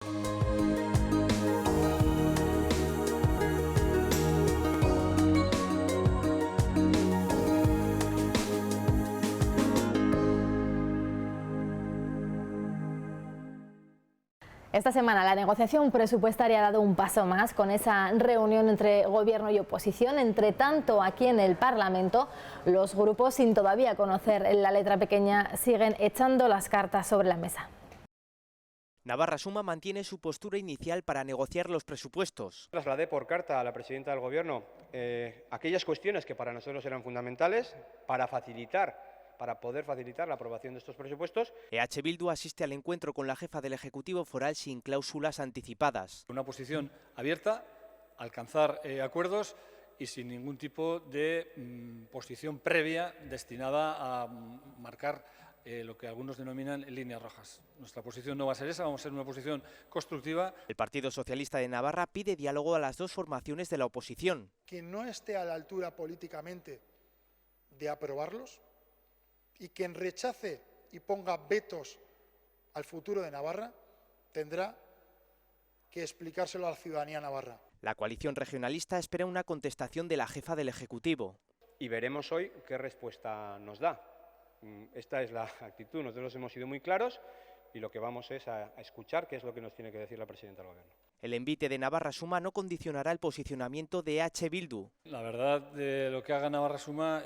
Esta semana la negociación presupuestaria ha dado un paso más con esa reunión entre Gobierno y oposición. Entre tanto, aquí en el Parlamento, los grupos, sin todavía conocer la letra pequeña, siguen echando las cartas sobre la mesa. Navarra Suma mantiene su postura inicial para negociar los presupuestos. Trasladé por carta a la presidenta del Gobierno aquellas cuestiones que para nosotros eran fundamentales para poder facilitar la aprobación de estos presupuestos. EH Bildu asiste al encuentro con la jefa del Ejecutivo Foral sin cláusulas anticipadas. Una posición abierta, alcanzar acuerdos y sin ningún tipo de posición previa destinada a marcar lo que algunos denominan líneas rojas. Nuestra posición no va a ser esa, vamos a ser una posición constructiva. El Partido Socialista de Navarra pide diálogo a las dos formaciones de la oposición. Quien no esté a la altura políticamente de aprobarlos y quien rechace y ponga vetos al futuro de Navarra tendrá que explicárselo a la ciudadanía navarra. La coalición regionalista espera una contestación de la jefa del Ejecutivo. Y veremos hoy qué respuesta nos da. Esta es la actitud. Nosotros hemos sido muy claros y lo que vamos es a escuchar qué es lo que nos tiene que decir la presidenta del Gobierno. El envite de Navarra Suma no condicionará el posicionamiento de EH Bildu. La verdad de lo que haga Navarra Suma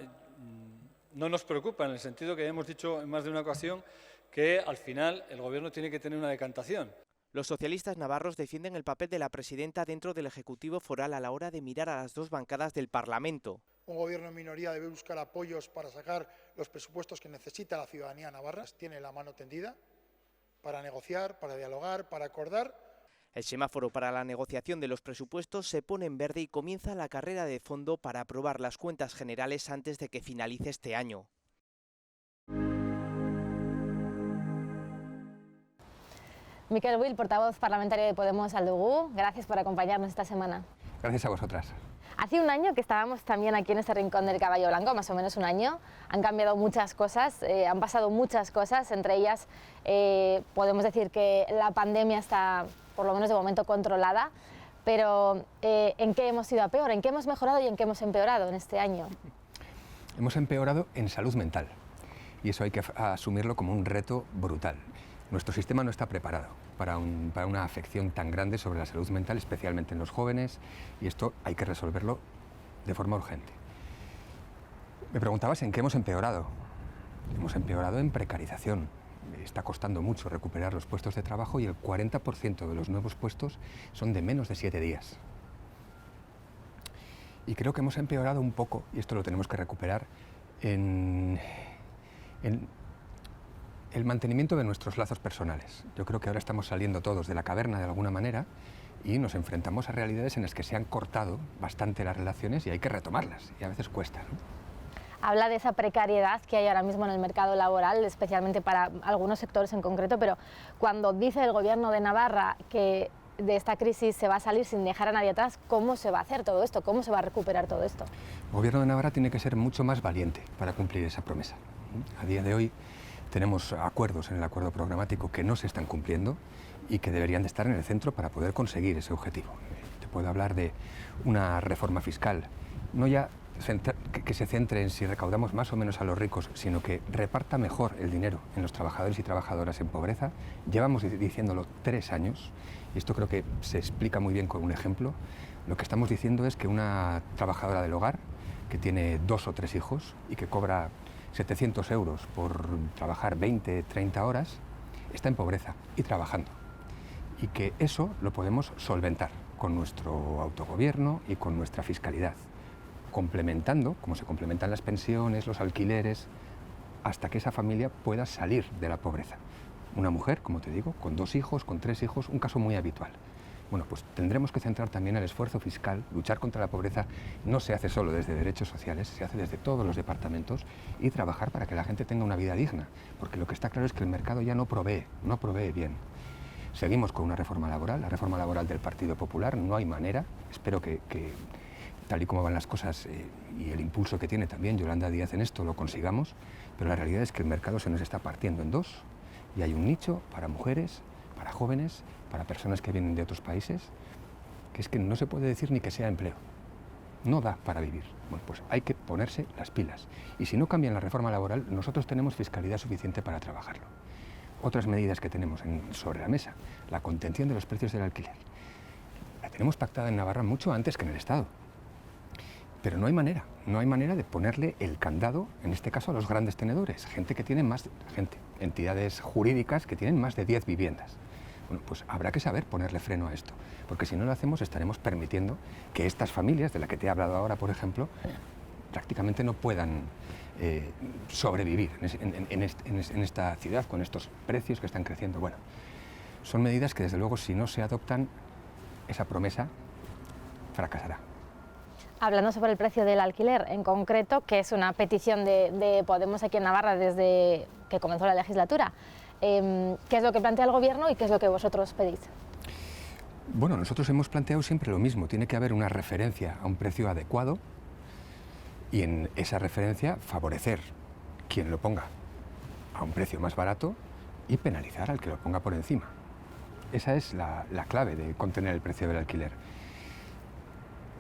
no nos preocupa, en el sentido que hemos dicho en más de una ocasión que al final el Gobierno tiene que tener una decantación. Los socialistas navarros defienden el papel de la presidenta dentro del Ejecutivo Foral a la hora de mirar a las dos bancadas del Parlamento. Un gobierno en minoría debe buscar apoyos para sacar los presupuestos que necesita la ciudadanía navarra. Tiene la mano tendida para negociar, para dialogar, para acordar. El semáforo para la negociación de los presupuestos se pone en verde y comienza la carrera de fondo para aprobar las cuentas generales antes de que finalice este año. Miquel Buil, portavoz parlamentario de Podemos Aldugu, gracias por acompañarnos esta semana. Gracias a vosotras. Hace un año que estábamos también aquí en este rincón del Caballo Blanco, más o menos un año. Han cambiado muchas cosas, han pasado muchas cosas, entre ellas podemos decir que la pandemia está, por lo menos de momento, controlada, pero ¿en qué hemos ido a peor? ¿En qué hemos mejorado y en qué hemos empeorado en este año? Hemos empeorado en salud mental y eso hay que asumirlo como un reto brutal. Nuestro sistema no está preparado para una afección tan grande sobre la salud mental, especialmente en los jóvenes, y esto hay que resolverlo de forma urgente. Me preguntabas en qué hemos empeorado. Hemos empeorado en precarización. Está costando mucho recuperar los puestos de trabajo y el 40% de los nuevos puestos son de menos de 7 días. Y creo que hemos empeorado un poco, y esto lo tenemos que recuperar, en el mantenimiento de nuestros lazos personales. Yo creo que ahora estamos saliendo todos de la caverna de alguna manera y nos enfrentamos a realidades en las que se han cortado bastante las relaciones y hay que retomarlas, y a veces cuesta, ¿no? Habla de esa precariedad que hay ahora mismo en el mercado laboral, especialmente para algunos sectores en concreto, pero cuando dice el Gobierno de Navarra que de esta crisis se va a salir sin dejar a nadie atrás, ¿cómo se va a hacer todo esto? ¿Cómo se va a recuperar todo esto? El Gobierno de Navarra tiene que ser mucho más valiente para cumplir esa promesa. A día de hoy tenemos acuerdos en el acuerdo programático que no se están cumpliendo y que deberían de estar en el centro para poder conseguir ese objetivo. Te puedo hablar de una reforma fiscal, no ya que se centre en si recaudamos más o menos a los ricos, sino que reparta mejor el dinero en los trabajadores y trabajadoras en pobreza. Llevamos diciéndolo 3 años y esto creo que se explica muy bien con un ejemplo. Lo que estamos diciendo es que una trabajadora del hogar que tiene 2 o 3 hijos y que cobra 700 euros por trabajar 20, 30 horas, está en pobreza y trabajando. Y que eso lo podemos solventar con nuestro autogobierno y con nuestra fiscalidad, complementando, como se complementan las pensiones, los alquileres, hasta que esa familia pueda salir de la pobreza. Una mujer, como te digo, con 2 hijos, con 3 hijos, un caso muy habitual. Bueno, pues tendremos que centrar también el esfuerzo fiscal. Luchar contra la pobreza no se hace solo desde derechos sociales, se hace desde todos los departamentos, y trabajar para que la gente tenga una vida digna, porque lo que está claro es que el mercado ya no provee bien. Seguimos con una reforma laboral, la reforma laboral del Partido Popular, no hay manera. Espero que tal y como van las cosas y el impulso que tiene también Yolanda Díaz en esto, lo consigamos, pero la realidad es que el mercado se nos está partiendo en 2 y hay un nicho para mujeres, para jóvenes, para personas que vienen de otros países, que es que no se puede decir ni que sea empleo. No da para vivir. Bueno, pues hay que ponerse las pilas. Y si no cambian la reforma laboral, nosotros tenemos fiscalidad suficiente para trabajarlo. Otras medidas que tenemos sobre la mesa, la contención de los precios del alquiler. La tenemos pactada en Navarra mucho antes que en el Estado. Pero no hay manera de ponerle el candado, en este caso a los grandes tenedores, entidades jurídicas que tienen más de 10 viviendas. Bueno, pues habrá que saber ponerle freno a esto, porque si no lo hacemos estaremos permitiendo que estas familias, de las que te he hablado ahora, por ejemplo, prácticamente no puedan sobrevivir en esta ciudad con estos precios que están creciendo. Bueno, son medidas que desde luego si no se adoptan, esa promesa fracasará. Hablando sobre el precio del alquiler en concreto, que es una petición de Podemos aquí en Navarra desde que comenzó la legislatura, ¿qué es lo que plantea el Gobierno y qué es lo que vosotros pedís? Bueno, nosotros hemos planteado siempre lo mismo, tiene que haber una referencia a un precio adecuado y en esa referencia favorecer quien lo ponga a un precio más barato y penalizar al que lo ponga por encima. Esa es la clave de contener el precio del alquiler.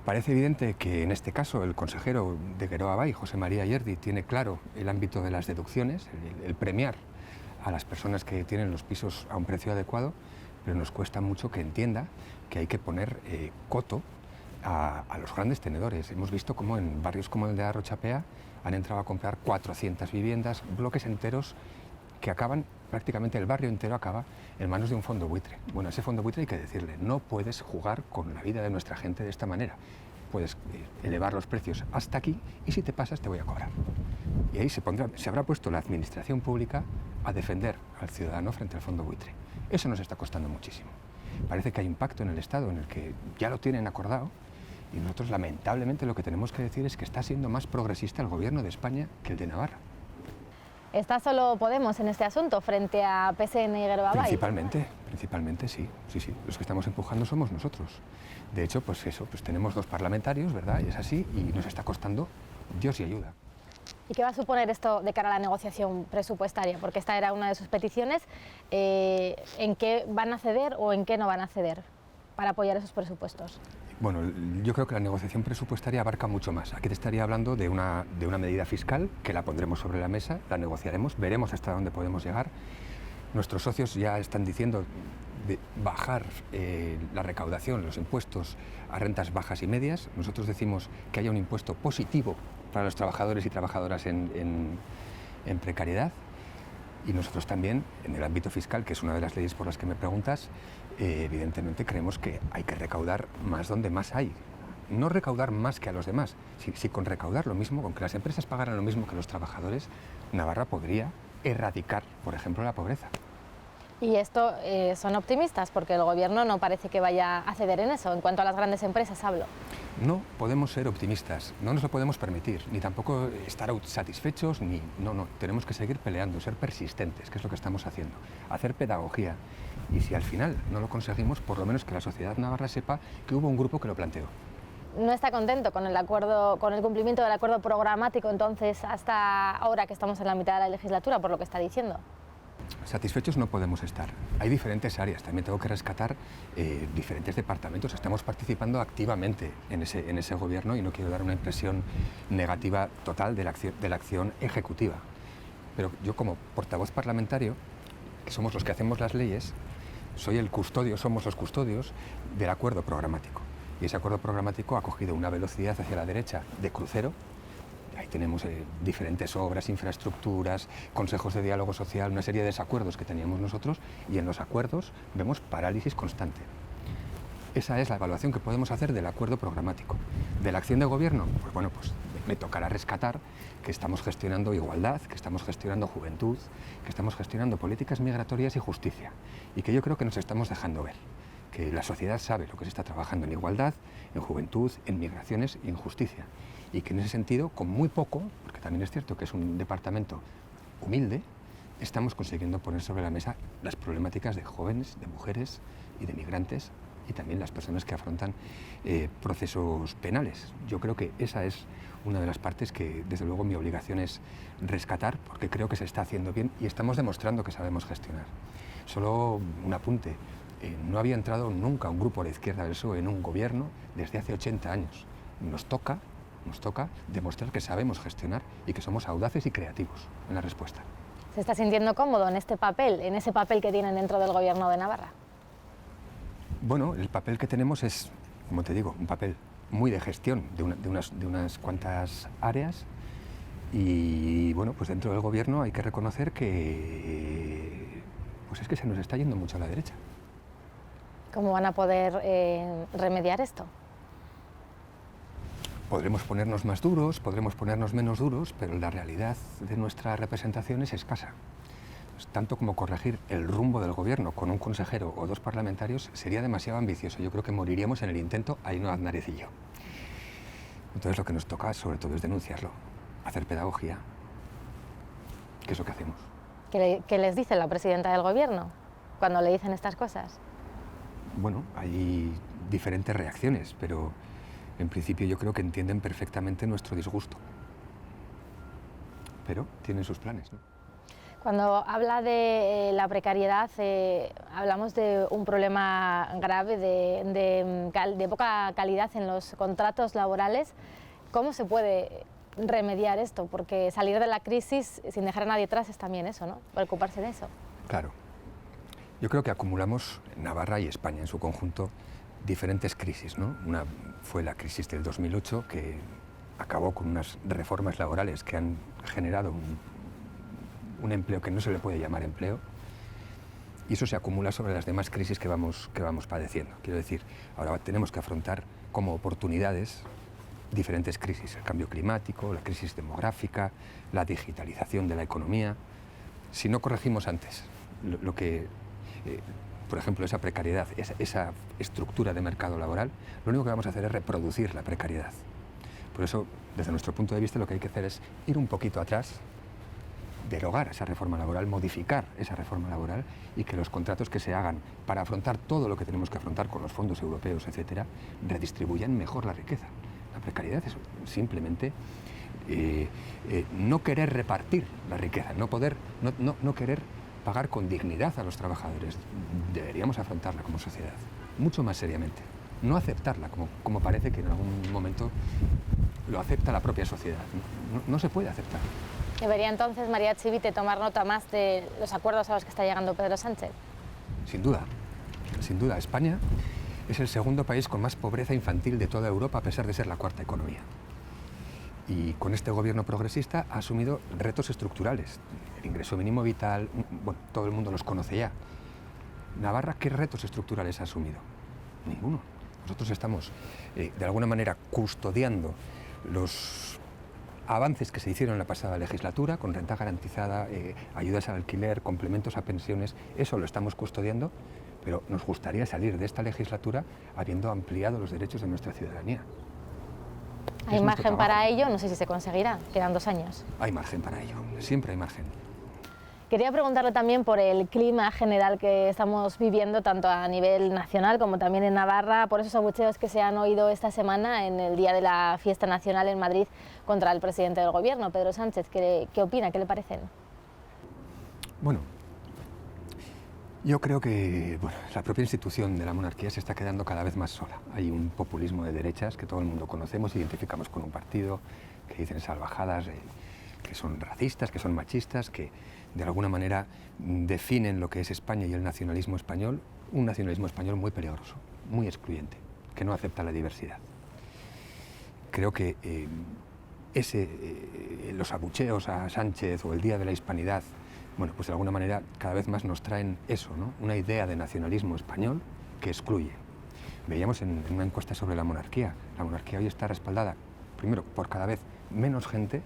Parece evidente que en este caso el consejero de Geroa Bai, José María Yerdi, tiene claro el ámbito de las deducciones, el premiar a las personas que tienen los pisos a un precio adecuado, pero nos cuesta mucho que entienda que hay que poner coto a los grandes tenedores. Hemos visto cómo en barrios como el de Arrochapea han entrado a comprar 400 viviendas, bloques enteros que acaban, prácticamente el barrio entero acaba en manos de un fondo buitre. Bueno, a ese fondo buitre hay que decirle, no puedes jugar con la vida de nuestra gente de esta manera. Puedes elevar los precios hasta aquí y si te pasas te voy a cobrar. Y ahí se habrá puesto la administración pública a defender al ciudadano frente al fondo buitre. Eso nos está costando muchísimo. Parece que hay un pacto en el Estado en el que ya lo tienen acordado y nosotros lamentablemente lo que tenemos que decir es que está siendo más progresista el Gobierno de España que el de Navarra. ¿Está solo Podemos en este asunto frente a PSN y Geroa Bai? Principalmente sí. Los que estamos empujando somos nosotros. De hecho, pues tenemos 2 parlamentarios, ¿verdad? Y es así, y nos está costando Dios y ayuda. ¿Y qué va a suponer esto de cara a la negociación presupuestaria? Porque esta era una de sus peticiones. ¿En qué van a ceder o en qué no van a ceder para apoyar esos presupuestos? Bueno, yo creo que la negociación presupuestaria abarca mucho más. Aquí te estaría hablando de una medida fiscal que la pondremos sobre la mesa, la negociaremos, veremos hasta dónde podemos llegar. Nuestros socios ya están diciendo de bajar la recaudación, los impuestos a rentas bajas y medias. Nosotros decimos que haya un impuesto positivo para los trabajadores y trabajadoras en precariedad. Y nosotros también, en el ámbito fiscal, que es una de las leyes por las que me preguntas, evidentemente creemos que hay que recaudar más donde más hay. No recaudar más que a los demás. Si con recaudar lo mismo, con que las empresas pagaran lo mismo que los trabajadores, Navarra podría erradicar, por ejemplo, la pobreza. Y esto son optimistas, porque el Gobierno no parece que vaya a ceder en eso. En cuanto a las grandes empresas hablo. No podemos ser optimistas, no nos lo podemos permitir, ni tampoco estar satisfechos, no, tenemos que seguir peleando, ser persistentes, que es lo que estamos haciendo, hacer pedagogía, y si al final no lo conseguimos, por lo menos que la sociedad navarra sepa que hubo un grupo que lo planteó. ¿No está contento con el acuerdo, con el cumplimiento del acuerdo programático entonces hasta ahora que estamos en la mitad de la legislatura, por lo que está diciendo? Satisfechos no podemos estar. Hay diferentes áreas, también tengo que rescatar diferentes departamentos. Estamos participando activamente en ese gobierno y no quiero dar una impresión negativa total de la acción ejecutiva. Pero yo como portavoz parlamentario, que somos los que hacemos las leyes, somos los custodios del acuerdo programático. Y ese acuerdo programático ha cogido una velocidad hacia la derecha de crucero. Ahí tenemos diferentes obras, infraestructuras, consejos de diálogo social, una serie de desacuerdos que teníamos nosotros y en los acuerdos vemos parálisis constante. Esa es la evaluación que podemos hacer del acuerdo programático. ¿De la acción de gobierno? Pues bueno, pues me tocará rescatar que estamos gestionando igualdad, que estamos gestionando juventud, que estamos gestionando políticas migratorias y justicia y que yo creo que nos estamos dejando ver. Que la sociedad sabe lo que se está trabajando en igualdad, en juventud, en migraciones y en justicia. Y que en ese sentido, con muy poco, porque también es cierto que es un departamento humilde, estamos consiguiendo poner sobre la mesa las problemáticas de jóvenes, de mujeres y de migrantes y también las personas que afrontan procesos penales. Yo creo que esa es una de las partes que, desde luego, mi obligación es rescatar, porque creo que se está haciendo bien y estamos demostrando que sabemos gestionar. Solo un apunte. No había entrado nunca un grupo a la izquierda del PSOE en un gobierno desde hace 80 años. Nos toca demostrar que sabemos gestionar y que somos audaces y creativos en la respuesta. ¿Se está sintiendo cómodo en este papel, en ese papel que tienen dentro del Gobierno de Navarra? Bueno, el papel que tenemos es, como te digo, un papel muy de gestión de unas cuantas áreas y, bueno, pues dentro del Gobierno hay que reconocer que pues es que se nos está yendo mucho a la derecha. ¿Cómo van a poder remediar esto? Podremos ponernos más duros, podremos ponernos menos duros, pero la realidad de nuestra representación es escasa. Pues tanto como corregir el rumbo del Gobierno con un consejero o 2 parlamentarios sería demasiado ambicioso. Yo creo que moriríamos en el intento, Ainhoa Aznárez y yo. Entonces lo que nos toca sobre todo es denunciarlo, hacer pedagogía, que es lo que hacemos. ¿Qué les dice la presidenta del Gobierno cuando le dicen estas cosas? Bueno, hay diferentes reacciones, pero en principio yo creo que entienden perfectamente nuestro disgusto. Pero tienen sus planes, ¿no? Cuando habla de la precariedad, hablamos de un problema grave de poca calidad en los contratos laborales. ¿Cómo se puede remediar esto? Porque salir de la crisis sin dejar a nadie atrás es también eso, ¿no? Preocuparse de eso. Claro. Yo creo que acumulamos, Navarra y España en su conjunto, diferentes crisis, ¿no? Una fue la crisis del 2008, que acabó con unas reformas laborales que han generado un empleo que no se le puede llamar empleo, y eso se acumula sobre las demás crisis que vamos padeciendo. Quiero decir, ahora tenemos que afrontar como oportunidades diferentes crisis: el cambio climático, la crisis demográfica, la digitalización de la economía. Si no corregimos antes por ejemplo, esa precariedad, esa estructura de mercado laboral, lo único que vamos a hacer es reproducir la precariedad. Por eso, desde nuestro punto de vista, lo que hay que hacer es ir un poquito atrás, derogar esa reforma laboral, modificar esa reforma laboral y que los contratos que se hagan para afrontar todo lo que tenemos que afrontar con los fondos europeos, etcétera, redistribuyan mejor la riqueza. La precariedad es simplemente no querer repartir la riqueza, no querer pagar con dignidad a los trabajadores. Deberíamos afrontarla como sociedad, mucho más seriamente. No aceptarla, como parece que en algún momento lo acepta la propia sociedad. No se puede aceptar. ¿Debería entonces María Chivite tomar nota más de los acuerdos a los que está llegando Pedro Sánchez? Sin duda, sin duda. España es el segundo país con más pobreza infantil de toda Europa, a pesar de ser la 4ª economía. Y con este gobierno progresista ha asumido retos estructurales. El ingreso mínimo vital, bueno, todo el mundo los conoce ya. Navarra, ¿qué retos estructurales ha asumido? Ninguno. Nosotros estamos, de alguna manera, custodiando los avances que se hicieron en la pasada legislatura, con renta garantizada, ayudas al alquiler, complementos a pensiones. Eso lo estamos custodiando, pero nos gustaría salir de esta legislatura habiendo ampliado los derechos de nuestra ciudadanía. ¿Hay margen para ello? No sé si se conseguirá. Quedan 2 años. Hay margen para ello. Siempre hay margen. Quería preguntarle también por el clima general que estamos viviendo, tanto a nivel nacional como también en Navarra, por esos abucheos que se han oído esta semana en el día de la fiesta nacional en Madrid contra el presidente del Gobierno, Pedro Sánchez. ¿Qué opina? ¿Qué le parecen? Bueno, yo creo que la propia institución de la monarquía se está quedando cada vez más sola. Hay un populismo de derechas que todo el mundo conocemos, identificamos con un partido, que dicen salvajadas, que son racistas, que son machistas, que de alguna manera definen lo que es España y el nacionalismo español, un nacionalismo español muy peligroso, muy excluyente, que no acepta la diversidad. Creo que los abucheos a Sánchez o el Día de la Hispanidad, bueno, pues de alguna manera cada vez más nos traen eso, ¿no? Una idea de nacionalismo español que excluye. Veíamos en una encuesta sobre la monarquía hoy está respaldada, primero, por cada vez menos gente,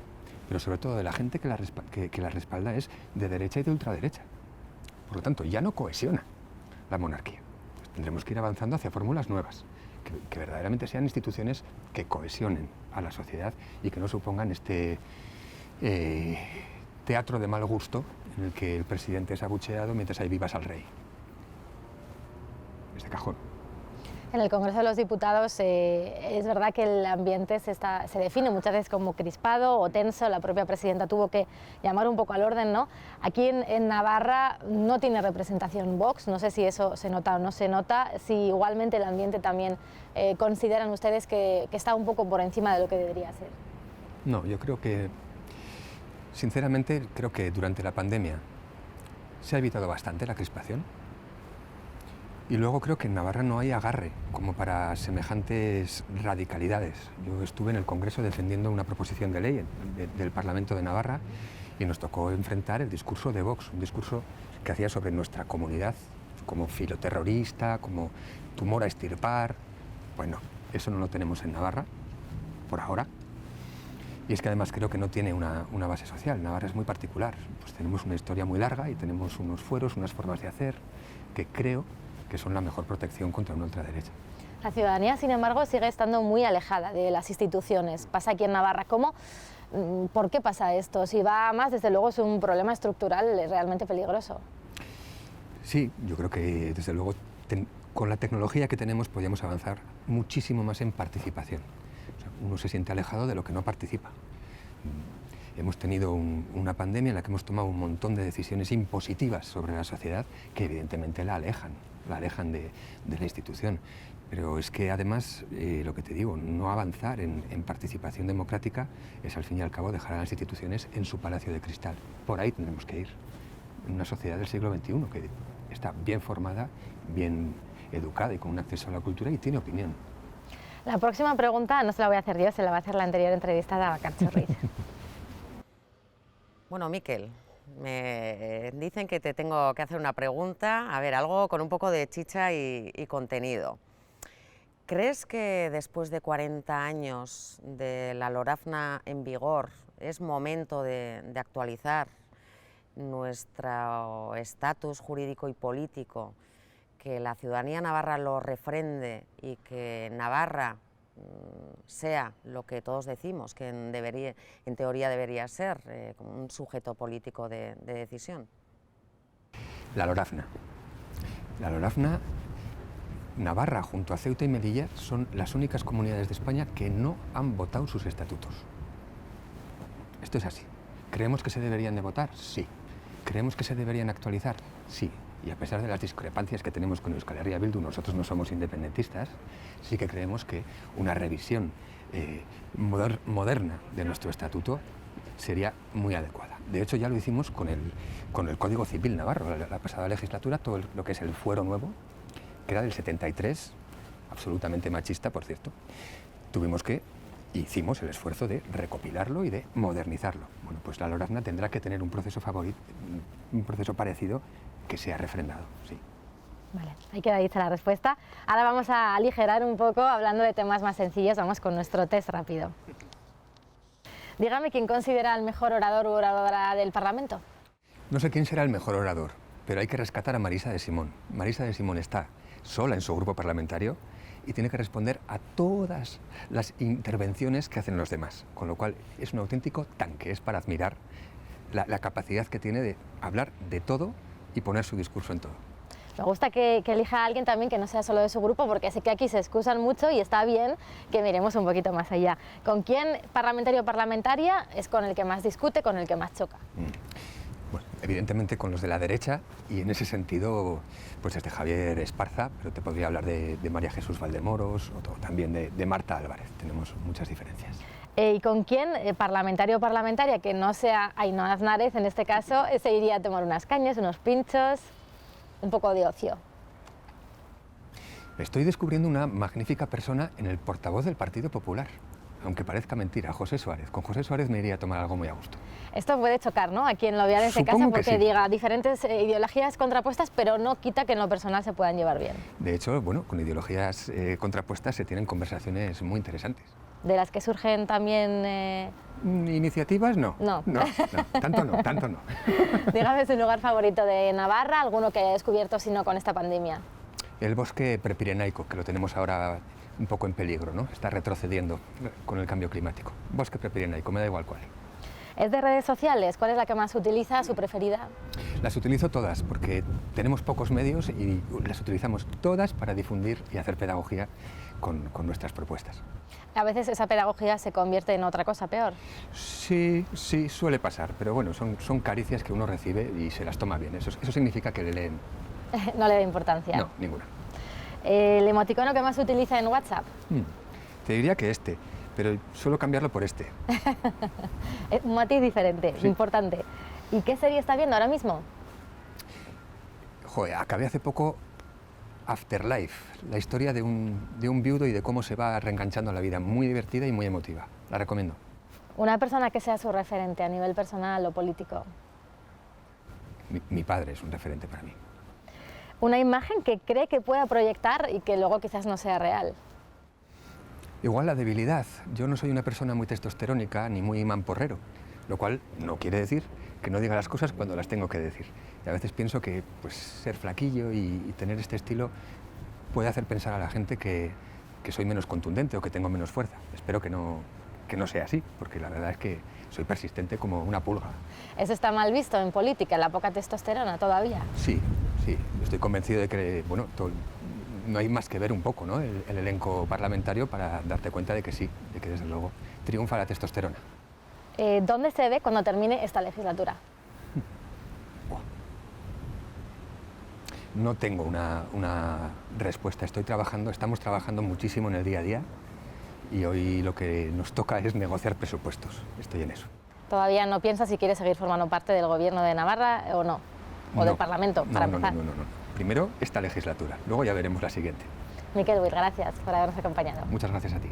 pero sobre todo de la gente que la respalda es de derecha y de ultraderecha. Por lo tanto, ya no cohesiona la monarquía. Pues tendremos que ir avanzando hacia fórmulas nuevas, que verdaderamente sean instituciones que cohesionen a la sociedad y que no supongan este teatro de mal gusto en el que el presidente es abucheado mientras hay vivas al rey. Es de cajón. En el Congreso de los Diputados es verdad que el ambiente se define muchas veces como crispado o tenso. La propia presidenta tuvo que llamar un poco al orden, ¿no? Aquí en Navarra no tiene representación Vox, no sé si eso se nota o no se nota, si igualmente el ambiente también consideran ustedes que está un poco por encima de lo que debería ser. No, yo creo que, sinceramente, creo que durante la pandemia se ha evitado bastante la crispación. Y luego creo que en Navarra no hay agarre como para semejantes radicalidades. Yo estuve en el Congreso defendiendo una proposición de ley del Parlamento de Navarra y nos tocó enfrentar el discurso de Vox, un discurso que hacía sobre nuestra comunidad como filoterrorista, como tumor a extirpar. Bueno, eso no lo tenemos en Navarra, por ahora. Y es que además creo que no tiene una base social. Navarra es muy particular. Pues tenemos una historia muy larga y tenemos unos fueros, unas formas de hacer que creo que son la mejor protección contra una ultraderecha. La ciudadanía, sin embargo, sigue estando muy alejada de las instituciones. Pasa aquí en Navarra. ¿Por qué pasa esto? Si va a más, desde luego es un problema estructural realmente peligroso. Sí, yo creo que desde luego con la tecnología que tenemos podríamos avanzar muchísimo más en participación. O sea, uno se siente alejado de lo que no participa. Hemos tenido una pandemia en la que hemos tomado un montón de decisiones impositivas sobre la sociedad que evidentemente la alejan de la institución. Pero es que además, lo que te digo, no avanzar en participación democrática es al fin y al cabo dejar a las instituciones en su palacio de cristal. Por ahí tendremos que ir. En una sociedad del siglo XXI que está bien formada, bien educada y con un acceso a la cultura y tiene opinión. La próxima pregunta no se la voy a hacer yo, se la va a hacer la anterior entrevistada a Carcho Ruiz. Bueno, Miquel, me dicen que te tengo que hacer una pregunta, a ver, algo con un poco de chicha y contenido. ¿Crees que después de 40 años de la LORAFNA en vigor es momento de actualizar nuestro estatus jurídico y político, que la ciudadanía navarra lo refrende y que Navarra sea lo que todos decimos, que en teoría debería ser un sujeto político de decisión? La LORAFNA. La LORAFNA, Navarra junto a Ceuta y Melilla son las únicas comunidades de España que no han votado sus estatutos. Esto es así. ¿Creemos que se deberían de votar? Sí. ¿Creemos que se deberían actualizar? Sí. Y a pesar de las discrepancias que tenemos con Euskal Herria Bildu, nosotros no somos independentistas, sí que creemos que una revisión moderna de nuestro estatuto sería muy adecuada. De hecho, ya lo hicimos con el Código Civil navarro, la pasada legislatura, todo lo que es el fuero nuevo, que era del 73, absolutamente machista, por cierto. Hicimos el esfuerzo de recopilarlo y de modernizarlo. Bueno, pues la LORAFNA tendrá que tener un proceso parecido que sea refrendado, sí. Vale, ahí queda dicha la respuesta. Ahora vamos a aligerar un poco, hablando de temas más sencillos, vamos con nuestro test rápido. Dígame quién considera el mejor orador u oradora del Parlamento. No sé quién será el mejor orador, pero hay que rescatar a Marisa de Simón. Marisa de Simón está sola en su grupo parlamentario y tiene que responder a todas las intervenciones que hacen los demás, con lo cual es un auténtico tanque, es para admirar la capacidad que tiene de hablar de todo y poner su discurso en todo. Me gusta que elija a alguien también que no sea solo de su grupo, porque sé que aquí se excusan mucho y está bien que miremos un poquito más allá. ¿Con quién parlamentario o parlamentaria es con el que más discute, con el que más choca? Bueno, evidentemente con los de la derecha y en ese sentido, pues desde Javier Esparza, pero te podría hablar de María Jesús Valdemoros o también de Marta Álvarez. Tenemos muchas diferencias. ¿Y con quién, parlamentario o parlamentaria, que no sea Ainhoa Aznárez en este caso, se iría a tomar unas cañas, unos pinchos, un poco de ocio? Estoy descubriendo una magnífica persona en el portavoz del Partido Popular, aunque parezca mentira, José Suárez. Con José Suárez me iría a tomar algo muy a gusto. Esto puede chocar, ¿no?, a quien lo vea en este caso, porque sí, diga diferentes ideologías contrapuestas, pero no quita que en lo personal se puedan llevar bien. De hecho, bueno, con ideologías contrapuestas se tienen conversaciones muy interesantes. ¿De las que surgen también...? ¿Iniciativas? No. No. No, tanto no. Dígame su lugar favorito de Navarra, alguno que haya descubierto, si no con esta pandemia. El bosque prepirenaico, que lo tenemos ahora un poco en peligro, ¿no? Está retrocediendo con el cambio climático. Bosque prepirenaico, me da igual cuál. ¿Es de redes sociales? ¿Cuál es la que más utiliza, su preferida? Las utilizo todas porque tenemos pocos medios y las utilizamos todas para difundir y hacer pedagogía con nuestras propuestas. A veces esa pedagogía se convierte en otra cosa peor. Sí, suele pasar, pero bueno, son caricias que uno recibe y se las toma bien. Eso significa que le leen. No le da importancia. No, ninguna. ¿El emoticono que más se utiliza en WhatsApp? Te diría que este, pero suelo cambiarlo por este. Un matiz diferente, Sí. importante. ¿Y qué serie está viendo ahora mismo? Joder, acabé hace poco Afterlife, la historia de un viudo y de cómo se va reenganchando a la vida. Muy divertida y muy emotiva. La recomiendo. Una persona que sea su referente a nivel personal o político. Mi padre es un referente para mí. Una imagen que cree que pueda proyectar y que luego quizás no sea real. Igual la debilidad. Yo no soy una persona muy testosterónica ni muy mamporrero, lo cual no quiere decir que no diga las cosas cuando las tengo que decir. Y a veces pienso que pues, ser flaquillo y tener este estilo puede hacer pensar a la gente que soy menos contundente o que tengo menos fuerza. Espero que no sea así, porque la verdad es que soy persistente como una pulga. ¿Eso está mal visto en política, la poca testosterona todavía? Sí, estoy convencido de que bueno, no hay más que ver un poco, ¿no? el elenco parlamentario para darte cuenta de que sí, de que desde luego triunfa la testosterona. ¿Dónde se ve cuando termine esta legislatura? No tengo una respuesta. Estamos trabajando muchísimo en el día a día y hoy lo que nos toca es negociar presupuestos. Estoy en eso. ¿Todavía no piensa si quiere seguir formando parte del Gobierno de Navarra o no? ¿O del Parlamento, para empezar? No. Primero esta legislatura, luego ya veremos la siguiente. Miquel Buil, gracias por habernos acompañado. Muchas gracias a ti.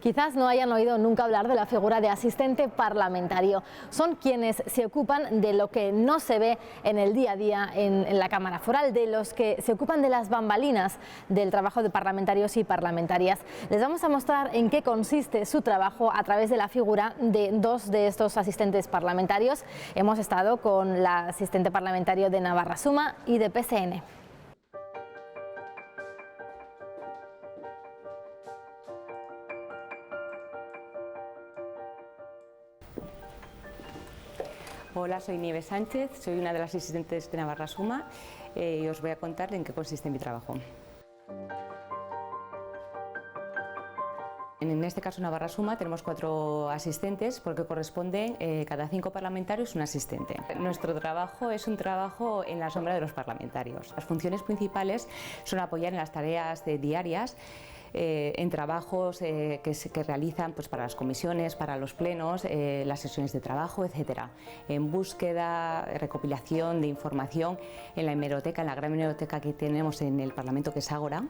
Quizás no hayan oído nunca hablar de la figura de asistente parlamentario. Son quienes se ocupan de lo que no se ve en el día a día en la Cámara Foral, de los que se ocupan de las bambalinas del trabajo de parlamentarios y parlamentarias. Les vamos a mostrar en qué consiste su trabajo a través de la figura de dos de estos asistentes parlamentarios. Hemos estado con la asistente parlamentario de Navarra Suma y de PSN. Hola, soy Nieves Sánchez, soy una de las asistentes de Navarra Suma y os voy a contar en qué consiste mi trabajo. En este caso, en Navarra Suma, tenemos 4 asistentes porque corresponden cada 5 parlamentarios un asistente. Nuestro trabajo es un trabajo en la sombra de los parlamentarios. Las funciones principales son apoyar en las tareas diarias, en trabajos que realizan pues, para las comisiones, para los plenos, las sesiones de trabajo, etcétera. En búsqueda, recopilación de información en la hemeroteca, en la gran hemeroteca que tenemos en el Parlamento, que es Ágora.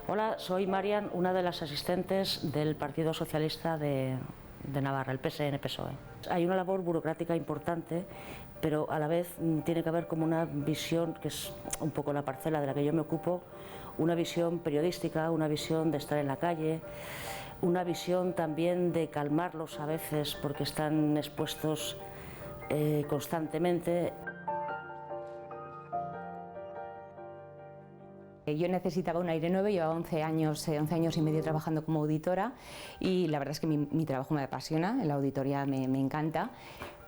Hola, soy Marian, una de las asistentes del Partido Socialista de Navarra, el PSN-PSOE. Hay una labor burocrática importante, pero a la vez tiene que haber como una visión, que es un poco la parcela de la que yo me ocupo, una visión periodística, una visión de estar en la calle, una visión también de calmarlos a veces porque están expuestos constantemente. Yo necesitaba un aire nuevo, llevaba 11 años y medio trabajando como auditora y la verdad es que mi trabajo me apasiona, la auditoría me encanta,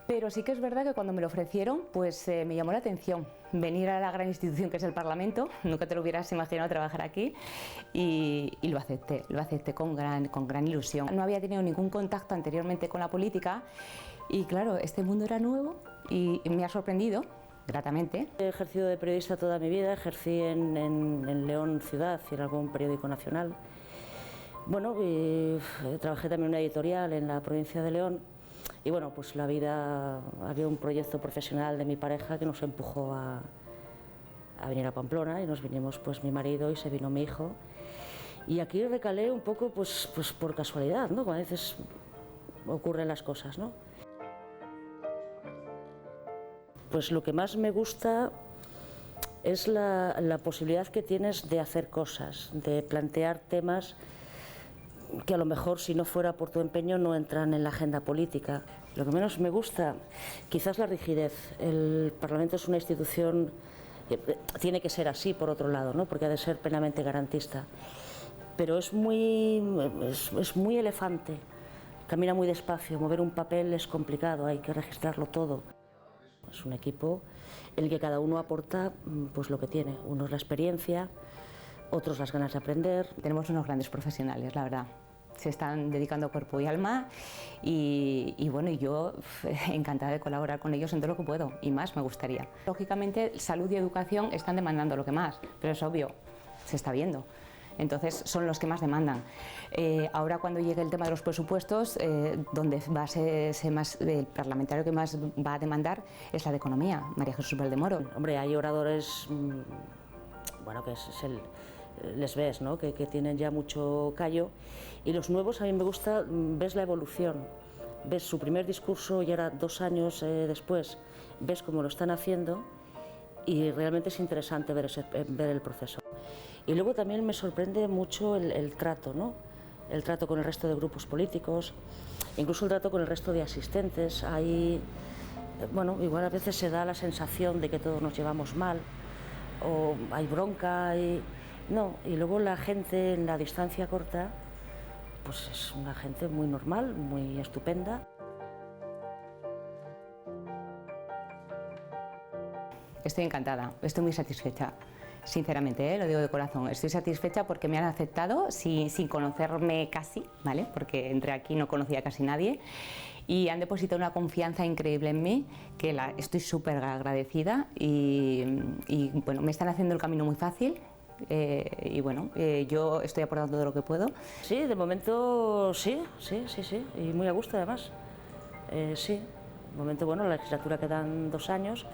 pero sí que es verdad que cuando me lo ofrecieron pues me llamó la atención venir a la gran institución que es el Parlamento, nunca te lo hubieras imaginado trabajar aquí y lo acepté con gran ilusión. No había tenido ningún contacto anteriormente con la política y claro, este mundo era nuevo y me ha sorprendido. Gratamente. He ejercido de periodista toda mi vida, ejercí en León Ciudad y en algún periódico nacional. Bueno, trabajé también en una editorial en la provincia de León y bueno, pues la vida, había un proyecto profesional de mi pareja que nos empujó a venir a Pamplona y nos vinimos pues mi marido y se vino mi hijo. Y aquí recalé un poco pues por casualidad, ¿no? Como a veces ocurren las cosas, ¿no? Pues lo que más me gusta es la posibilidad que tienes de hacer cosas, de plantear temas que a lo mejor si no fuera por tu empeño no entran en la agenda política. Lo que menos me gusta, quizás la rigidez. El Parlamento es una institución Tiene que ser así, por otro lado, ¿no? Porque ha de ser plenamente garantista. Pero es muy elefante, camina muy despacio, mover un papel es complicado, hay que registrarlo todo. Es un equipo en el que cada uno aporta pues lo que tiene, unos la experiencia, otros las ganas de aprender. Tenemos unos grandes profesionales, la verdad. Se están dedicando cuerpo y alma y bueno, yo encantada de colaborar con ellos en todo lo que puedo y más me gustaría. Lógicamente, salud y educación están demandando lo que más, pero es obvio, se está viendo. Entonces son los que más demandan. Ahora cuando llegue el tema de los presupuestos, donde va a ser más, el parlamentario que más va a demandar es la de Economía, María Jesús Valdemoro. Hombre, hay oradores, bueno, que les ves, ¿no? que tienen ya mucho callo, y los nuevos a mí me gusta, ves la evolución, ves su primer discurso y ahora 2 años después, ves cómo lo están haciendo y realmente es interesante ver el proceso. Y luego también me sorprende mucho el trato, ¿no? El trato con el resto de grupos políticos, incluso el trato con el resto de asistentes. Bueno, igual a veces se da la sensación de que todos nos llevamos mal, o hay bronca, no, y luego la gente en la distancia corta, pues es una gente muy normal, muy estupenda. Estoy encantada, estoy muy satisfecha. Sinceramente, lo digo de corazón, estoy satisfecha porque me han aceptado sin conocerme casi, ¿vale? Porque entré aquí no conocía a casi nadie y han depositado una confianza increíble en mí que estoy súper agradecida y bueno, me están haciendo el camino muy fácil y bueno, yo estoy aportando todo lo que puedo. Sí, de momento sí, y muy a gusto además, sí. De momento, bueno, la legislatura quedan 2 años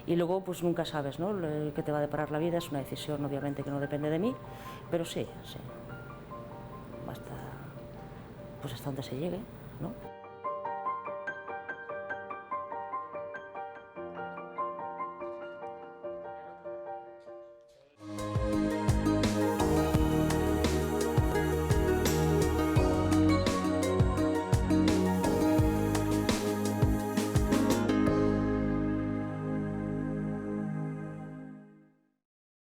y luego pues nunca sabes, ¿no?, qué te va a deparar la vida. Es una decisión obviamente que no depende de mí, pero sí, hasta donde se llegue, ¿no?